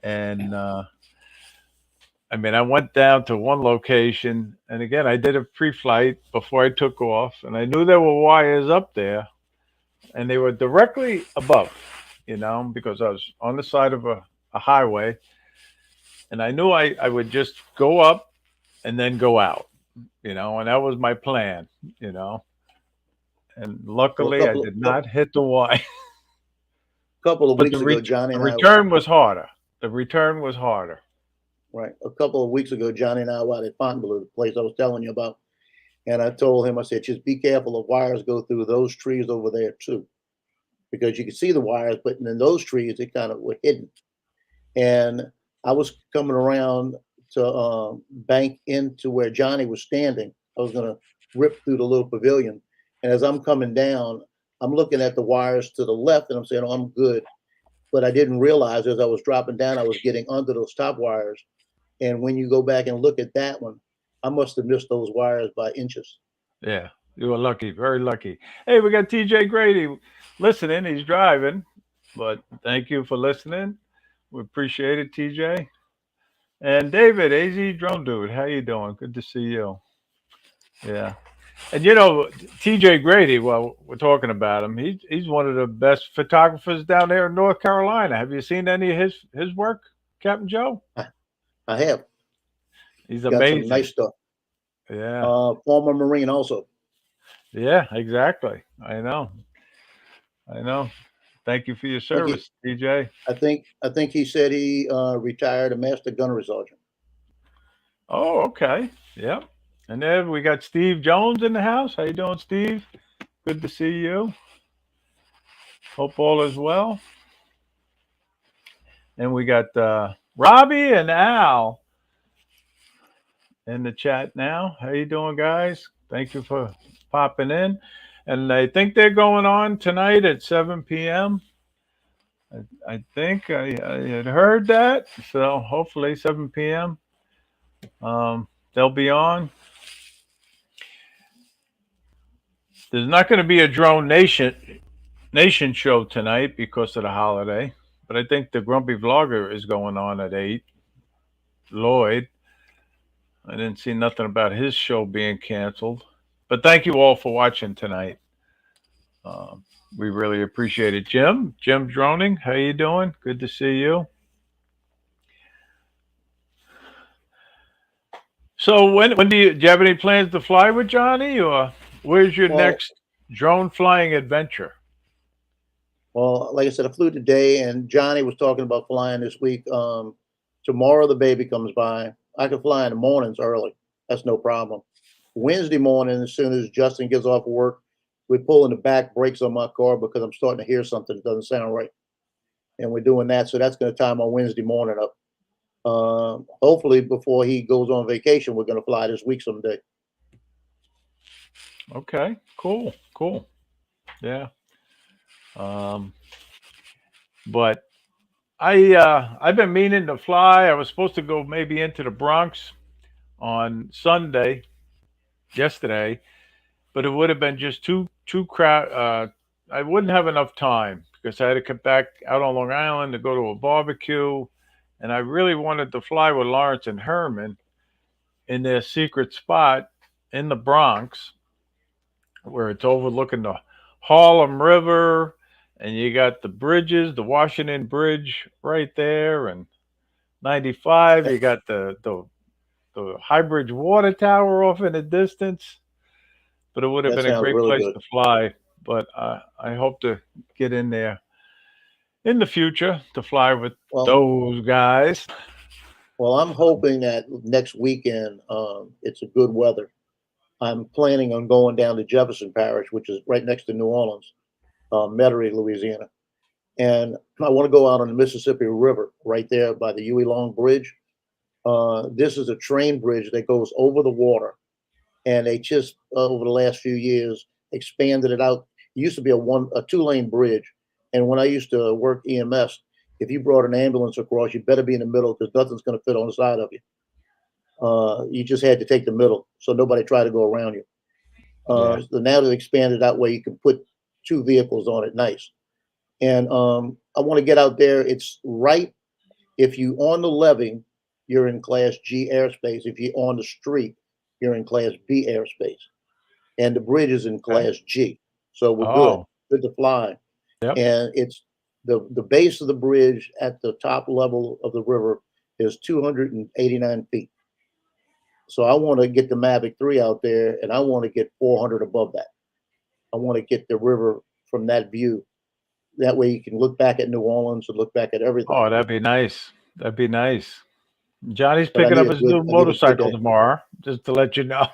And I mean, I went down to one location, and again, I did a pre-flight before I took off, and I knew there were wires up there, and they were directly above, because I was on the side of a highway, and I knew I would just go up and then go out, and that was my plan, you know. And Well, luckily, I did not hit the wire. couple of But weeks ago, Johnny the and I return was harder. The return was harder. right a couple of weeks ago, Johnny and I were out at Fontainebleau, the place I was telling you about, and I told him, I said, just be careful of wires go through those trees over there too, because you can see the wires, but in those trees they kind of were hidden. And I was coming around to bank into where Johnny was standing. I was going to rip through the little pavilion, and as I'm coming down, I'm looking at the wires to the left, and I'm saying, "Oh, I'm good." But I didn't realize as I was dropping down, I was getting under those top wires. And when you go back and look at that one, I must have missed those wires by inches. Yeah, you were lucky, very lucky. Hey, we got TJ Grady listening. He's driving, but thank you for listening. We appreciate it, TJ. And David, AZ Drone Dude, how you doing? Good to see you. Yeah. And TJ Grady, well, we're talking about him. He's one of the best photographers down there in North Carolina. Have you seen any of his work, Captain Joe? I, I have He's got some amazing. nice stuff. Yeah. Former Marine also. Yeah, exactly. I know. I know. Thank you for your I think he, service, TJ. I think he said he retired a master gunnery sergeant. Oh, okay. Yep. And then we got Steve Jones in the house. How you doing, Steve? Good to see you. Hope all is well. And we got Robbie and Al in the chat now. How you doing, guys? Thank you for popping in. And I think they're going on tonight at 7 p.m. I think I had heard that. So hopefully 7 p.m. They'll be on. There's not going to be a Drone Nation show tonight because of the holiday, but I think the Grumpy Vlogger is going on at 8. Lloyd, I didn't see nothing about his show being canceled. But thank you all for watching tonight. Um, we really appreciate it. Jim Droning, how you doing? Good to see you. So when do you have any plans to fly with Johnny, or where's your Well, next drone flying adventure? well, like I said, I flew today, and Johnny was talking about flying this week. Tomorrow the baby comes by. I can fly in the mornings early. That's no problem. Wednesday morning, as soon as Justin gets off work, we're pulling the back brakes on my car because I'm starting to hear something that doesn't sound right, and we're doing that. So that's going to time my Wednesday morning up. Hopefully, before he goes on vacation, we're going to fly this week someday. Okay, cool. Yeah. Um, but I've been meaning to fly. I was supposed to go maybe into the Bronx on Sunday, yesterday, but it would have been just too crowd. I wouldn't have enough time because I had to come back out on Long Island to go to a barbecue, and I really wanted to fly with Lawrence and Herman in their secret spot in the Bronx, where it's overlooking the Harlem River, and you got the bridges, the Washington Bridge right there, and 95. You That, got the High Bridge Water Tower off in the distance. But it would have that been a sounds great really place good. to fly. But I hope to get in there in the future to fly with Well, those guys. well, I'm hoping that next weekend it's a good weather. I'm planning on going down to Jefferson Parish, which is right next to New Orleans, Metairie, Louisiana, and I want to go out on the Mississippi River right there by the Huey Long Bridge. This is a train bridge that goes over the water, and they just over the last few years expanded it out. It used to be a 2 lane bridge, and when I used to work EMS, if you brought an ambulance across, you better be in the middle because nothing's going to fit on the side of you. You just had to take the middle, so nobody tried to go around you. Yeah. So now they've expanded that way. You can put 2 vehicles on it, nice. And I want to get out there. It's right. If you on the levee, you're in Class G airspace. If you're on the street, you're in Class B airspace, and the bridge is in Okay. Class G. So we're Oh, good to fly. yep. And it's the base of the bridge at the top level of the river is 289 feet. So I want to get the Mavic 3 out there, and I want to get 400 above that. I want to get the river from that view. That way you can look back at New Orleans and look back at everything. Oh, that'd be nice. That'd be nice. Johnny's But picking up his new I need a good motorcycle day. tomorrow, just to let you know.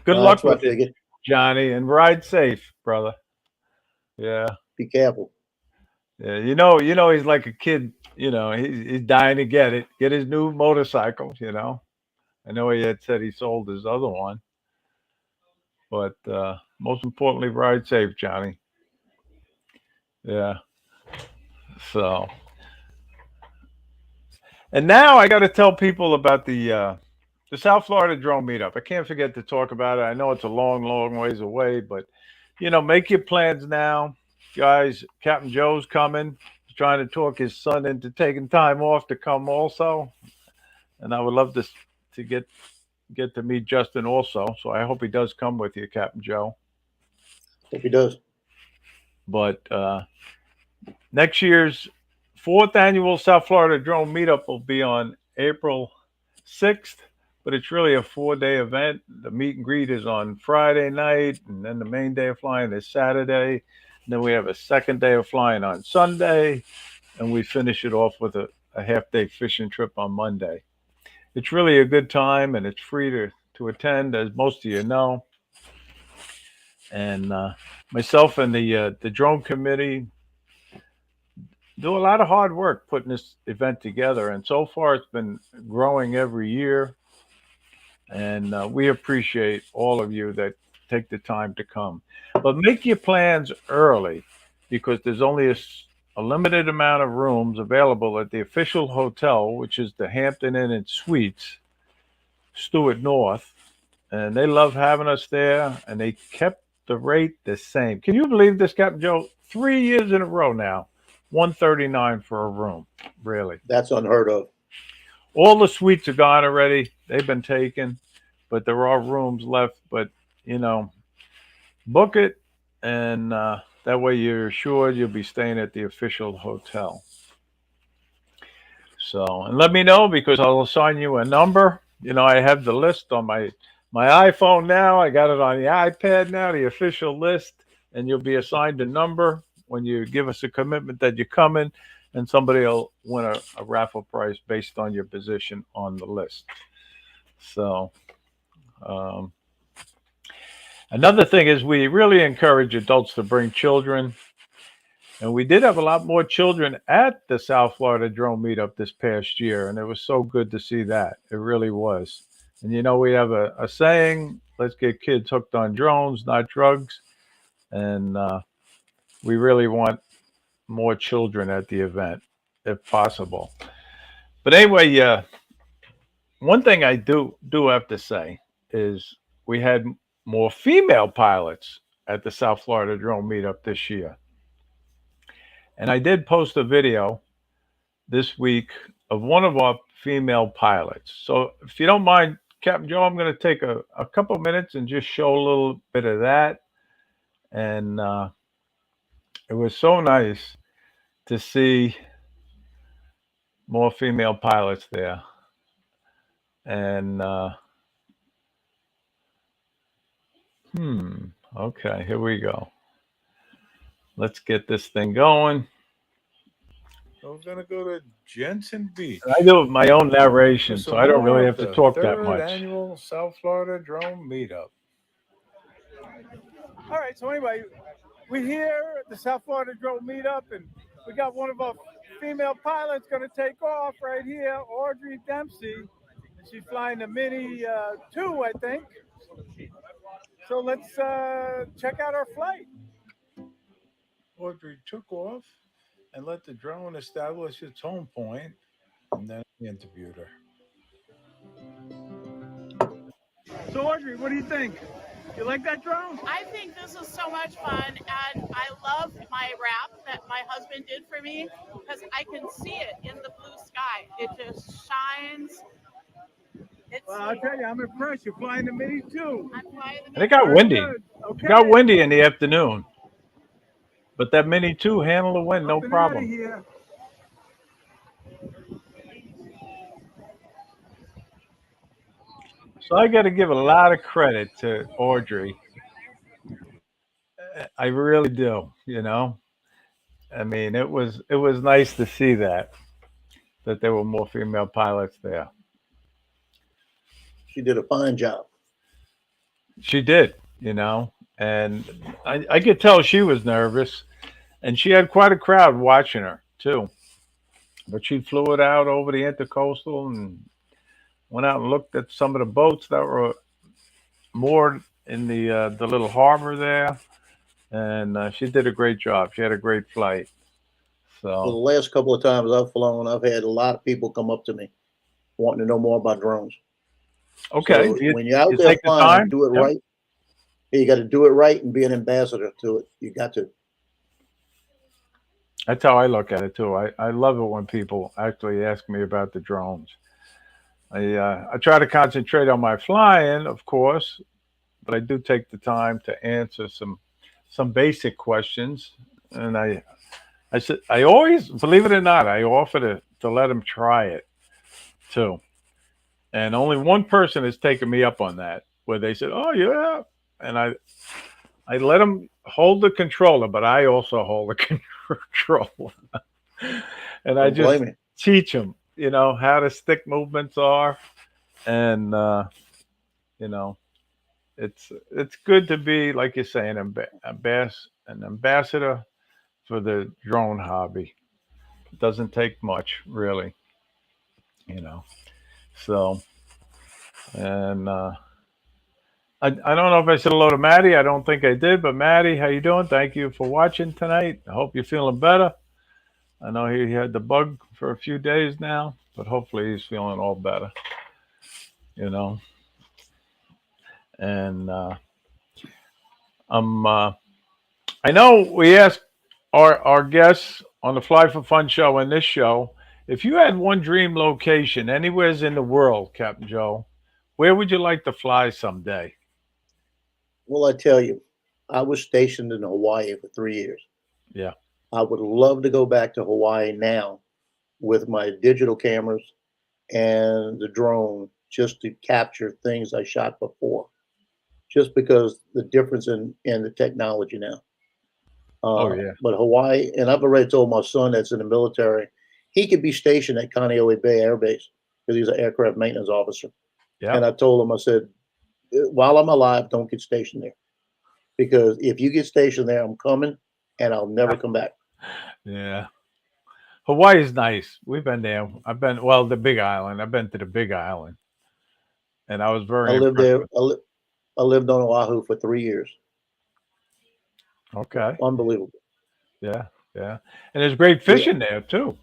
Good That's luck what I with it, figured. Johnny, and ride safe, brother. Yeah. Be careful. Yeah. He's like a kid, he's dying to get his new motorcycle, I know he had said he sold his other one, but most importantly, ride safe, Johnny. Yeah. So, and now I got to tell people about the South Florida drone meetup. I can't forget to talk about it. I know it's a long, long ways away, but make your plans now, guys. Captain Joe's coming. He's trying to talk his son into taking time off to come also, and I would love to get to meet Justin also. So I hope he does come with you, Captain Joe. Hope he does. But next year's fourth annual South Florida Drone Meetup will be on April 6th, but it's really a 4-day event. The meet and greet is on Friday night, and then the main day of flying is Saturday. And then we have a second day of flying on Sunday, and we finish it off with a half day fishing trip on Monday. It's really a good time, and it's free to attend, as most of you know. And myself and the drone committee do a lot of hard work putting this event together, and so far it's been growing every year. And we appreciate all of you that take the time to come. But make your plans early because there's only a limited amount of rooms available at the official hotel, which is the Hampton Inn and Suites, Stewart North. And they love having us there, and they kept the rate the same. Can you believe this, Captain Joe? 3 years in a row now, 139 for a room. Really. That's unheard of. All the suites are gone already. They've been taken, but there are rooms left. But you know, book it, and that way you're assured you'll be staying at the official hotel. So, and let me know because I'll assign you a number. I have the list on my iPhone now. I got it on the iPad now, the official list, and you'll be assigned a number when you give us a commitment that you're coming, and somebody will win a raffle prize based on your position on the list. So, um, another thing is we really encourage adults to bring children. And we did have a lot more children at the South Florida Drone Meetup this past year, and it was so good to see that. It really was. And we have a saying: "Let's get kids hooked on drones, not drugs." And we really want more children at the event, if possible. But anyway, one thing I do have to say is we had more female pilots at the South Florida Drone Meetup this year, and I did post a video this week of one of our female pilots. So if you don't mind, Captain Joe, I'm going to take a couple minutes and just show a little bit of that. And it was so nice to see more female pilots there. And okay, here we go. Let's get this thing going. So we're gonna go to Jensen Beach. I do my own narration, so I don't really have to talk that much. Annual South Florida Drone Meetup. All right, so anyway, we're here at the South Florida Drone Meetup, and we got one of our female pilots going to take off right here, Audrey Dempsey. She's flying the Mini 2, I think. So let's check out our flight. Audrey took off and let the drone establish its home point, and then he interviewed her. So Audrey, what do you think? You like that drone? I think this is so much fun, and I love my wrap that my husband did for me because I can see it in the blue sky. It just shines. Well, I'll tell you, I'm impressed. You're flying the Mini too. I'm flying the And it got Very windy. good. Okay. It got windy in the afternoon, but that Mini 2 handled the wind, no Up and out of problem. here. So I got to give a lot of credit to Audrey. I really do. I mean, it was nice to see that there were more female pilots there. She did a fine job. She did, and I could tell she was nervous, and she had quite a crowd watching her too. But she flew it out over the intercoastal and went out and looked at some of the boats that were moored in the little harbor there, and she did a great job. She had a great flight. Well, the So last couple of times I've flown, I've had a lot of people come up to me wanting to know more about drones. okay, So you, when you're out you there take the flying, time. do it Yep. right. You got to do it right and be an ambassador to it. You got to. That's how I look at it too. I love it when people actually ask me about the drones. I try to concentrate on my flying, of course, but I do take the time to answer some basic questions. And I said I always, believe it or not, I offer to let them try it too. And only one person has taken me up on that, where they said, "Oh yeah," and I let them hold the controller, but I also hold the controller, and I Don't just blame me. teach them, how the stick movements are, and you know, it's good to be, like you say, an ambassador for the drone hobby. It doesn't take much, really, you know. So, and I don't know if I said hello to Maddie. I don't think I did, but Maddie, how you doing? Thank you for watching tonight. I hope you're feeling better. I know he had the bug for a few days now, but hopefully he's feeling all better, you know. And I'm I know we asked our guests on the Fly for Fun show and this show, if you had one dream location anywheres in the world, Captain Joe, where would you like to fly someday? Well, I tell you, I was stationed in Hawaii for 3 years. Yeah. I would love to go back to Hawaii now with my digital cameras and the drone just to capture things I shot before, just because the difference in the technology now. Oh yeah. But Hawaii, and I've already told my son that's in the military, he could be stationed at Kaneohe Bay Air Base because he's an aircraft maintenance officer. Yeah. And I told him, I said, while I'm alive, don't get stationed there because if you get stationed there, I'm coming and I'll never come back. Yeah. Hawaii's nice. We've been there. I've been, well, the Big Island. I've been to the Big Island, and I was I very lived impressed there. with. I lived on Oahu for 3 years. Okay. Unbelievable. Yeah. Yeah. And there's great We fishing there too,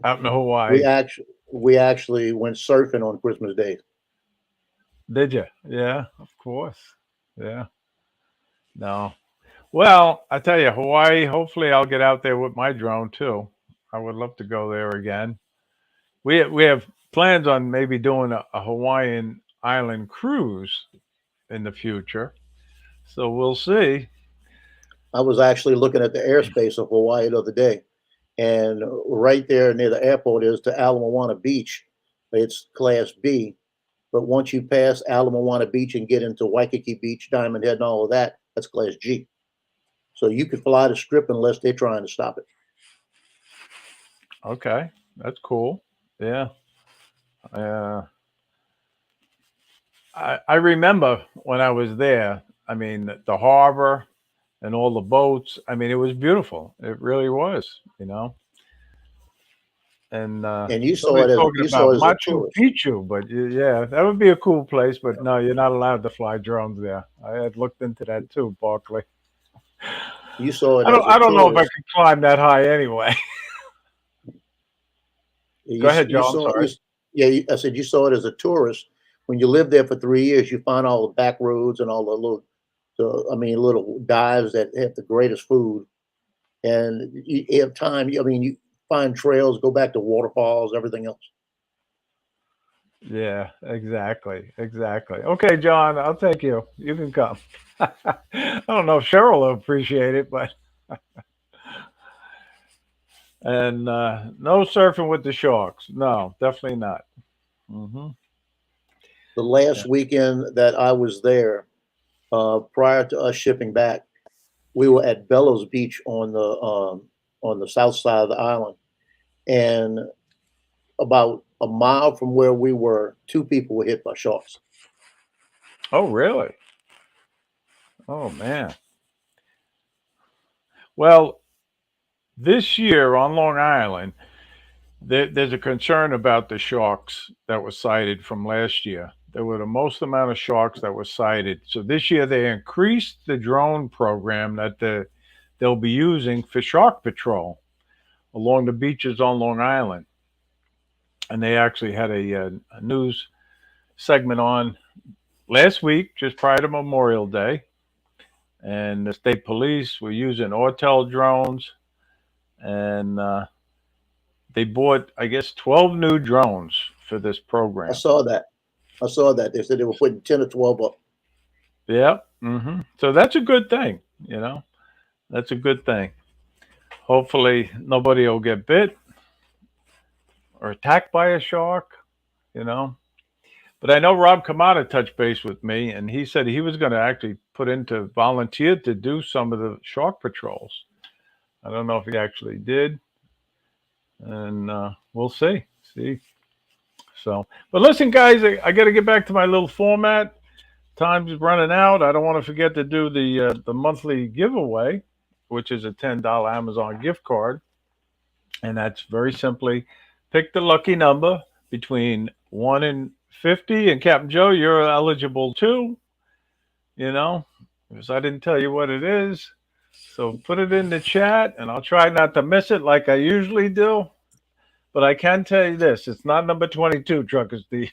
out in we Hawaii. actually we actually went surfing on Christmas Day. Did you? Yeah. Of course. Yeah. No. Well, I tell you, Hawaii. Hopefully, I'll get out there with my drone too. I would love to go there again. We have plans on maybe doing a Hawaiian island cruise in the future. So we'll see. I was actually looking at the airspace of Hawaii the other day, and right there near the airport is to Ala Moana Beach. It's Class B, but once you pass Ala Moana Beach and get into Waikiki Beach, Diamond Head, and all of that, that's Class G. So you could fly the strip unless they're trying to stop it. Okay, that's cool. Yeah. Uh, I remember when I was there. I mean, the harbor and all the boats. I mean, it was beautiful. It really was. And And you saw somebody's it as talking about a Machu tourist. Picchu, but yeah, that would be a cool place. But no, you're not allowed to fly drones there. I had looked into that too, Barkley. You saw it I as don't. a I don't know if I tourist. could climb that high anyway. Go ahead, You Joe. I'm saw you, sorry. yeah. I said you saw it as a tourist. When you live there for 3 years, you find all the back roads and all the little dives that have the greatest food. And you have time. I mean, you find trails, go back to waterfalls, everything else. Yeah, exactly, exactly. Okay, John, I'll take you. You can come. I don't know if Cheryl will appreciate it, but and no surfing with the sharks. No, definitely not. Hmm. The Yeah. last weekend that I was there, prior to us shipping back, we were at Bellows Beach on the south side of the island, and about a mile from where we were, two people were hit by sharks. Oh, really? Oh, man. Well, this year on Long Island, there's a concern about the sharks that was cited from last year. There were the most amount of sharks that were cited. So this year they increased the drone program that they'll be using for shark patrol along the beaches on Long Island. And they actually had a news segment on last week, just prior to Memorial Day. And the state police were using Ortel drones, and they bought, I guess, 12 new drones for this I program. saw that. I saw that. They said they were putting 10 or 12 up. Yeah. So that's a good thing. That's a good thing. Hopefully, nobody will get bit or attacked by a shark. You know. But I know Rob Kamada touched base with me, and he said he was going to actually put into volunteer to do some of the shark patrols. I don't know if he actually did, and we'll see. See. So, but listen, guys, I got to get back to my little format. Time's running out. I don't want to forget to do the monthly giveaway, which is a $10 Amazon gift card, and that's very simply pick the lucky number between 1 and 50. And Captain Joe, you're eligible too. You know, because I didn't tell you what it is. So put it in the chat, and I'll try not to miss it like I usually do. But I can tell you this: it's not number 22, Trucker Steve.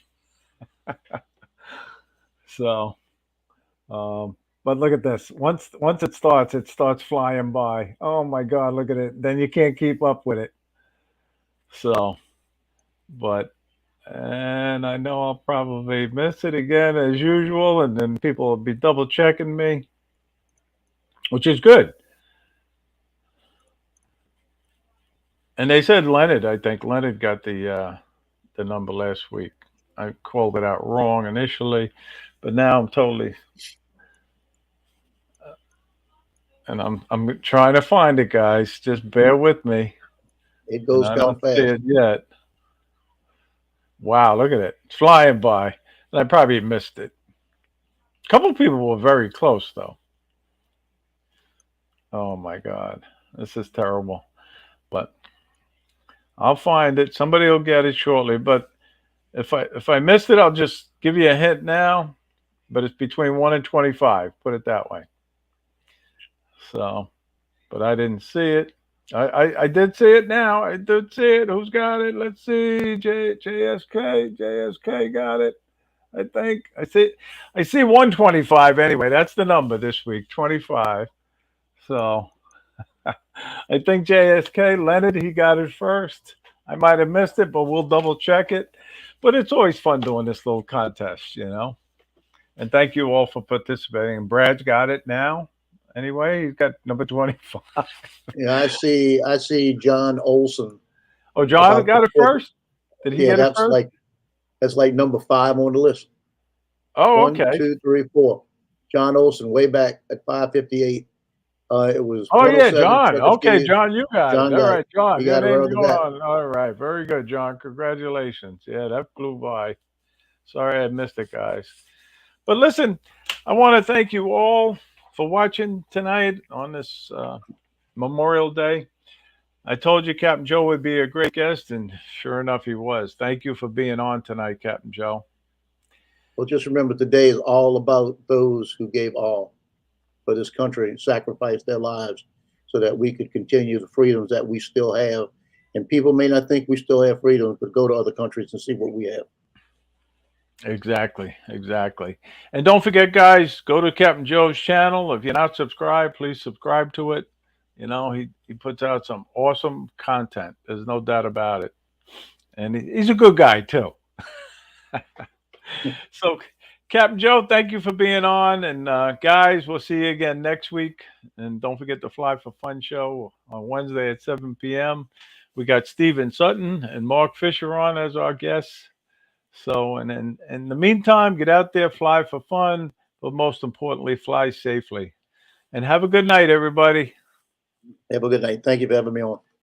So. But look at this. Once it starts flying by. Oh my God, look at it. Then you can't keep up with it. So, but and I know I'll probably miss it again as usual, and then people will be double checking me, which is good. And they said Leonard. I think Leonard got the number last week. I called it out wrong initially, but now I'm totally and I'm trying to find it, guys. Just bear with me, It and goes I kind don't of see fast. it yet. Wow, look at it. It's flying by. And I probably missed it. A couple of people were very close though. Oh my God. This is terrible. But I'll find it. Somebody will get it shortly. But if I missed it, I'll just give you a hint now. But it's between 1 and 25. Put it that way. So, but I didn't see it. I did see it now. I did see it. Who's got it? Let's see. JSK got it. I think I see 125 anyway. That's the number this week, 25. So I think JSK Leonard he got it first. I might have missed it, but we'll double check it. But it's always fun doing this little contest. And thank you all for participating. And Brad's got it now. Anyway, he's got number 25. Yeah, I see John Olson Oh, John about the got it fifth. first. Did he Yeah, get it first? that's like number 5 on the list. Oh, One, okay. two, three, four. John Olson, way back at 5:58. It was Oh yeah, 107 John. Trucker Okay, Steve. John, you got it. John All got it. right, John. He Your got it right name's on the bat. John. All right, very good, John. Congratulations. Yeah, that flew by. Sorry I missed it, guys. But listen, I want to thank you all for watching tonight on this Memorial Day. I told you Captain Joe would be a great guest, and sure enough, he was. Thank you for being on tonight, Captain Joe. Well, just remember today is all about those who gave all for this country and sacrificed their lives so that we could continue the freedoms that we still have. And people may not think we still have freedoms, but go to other countries and see what we have. Exactly, exactly. And don't forget, guys, go to Captain Joe's channel. If you're not subscribed, please subscribe to it. You know, he puts out some awesome content. There's no doubt about it. And he's a good guy, too. So, Captain Joe, thank you for being on. And guys, we'll see you again next week. And don't forget the Fly for Fun show on Wednesday at 7 p.m. We got Stephen Sutton and Mark Fisher on as our guests. So, and in the meantime, get out there, fly for fun, but most importantly, fly safely. And have a good night, everybody. Have a good night. Thank you for having me on.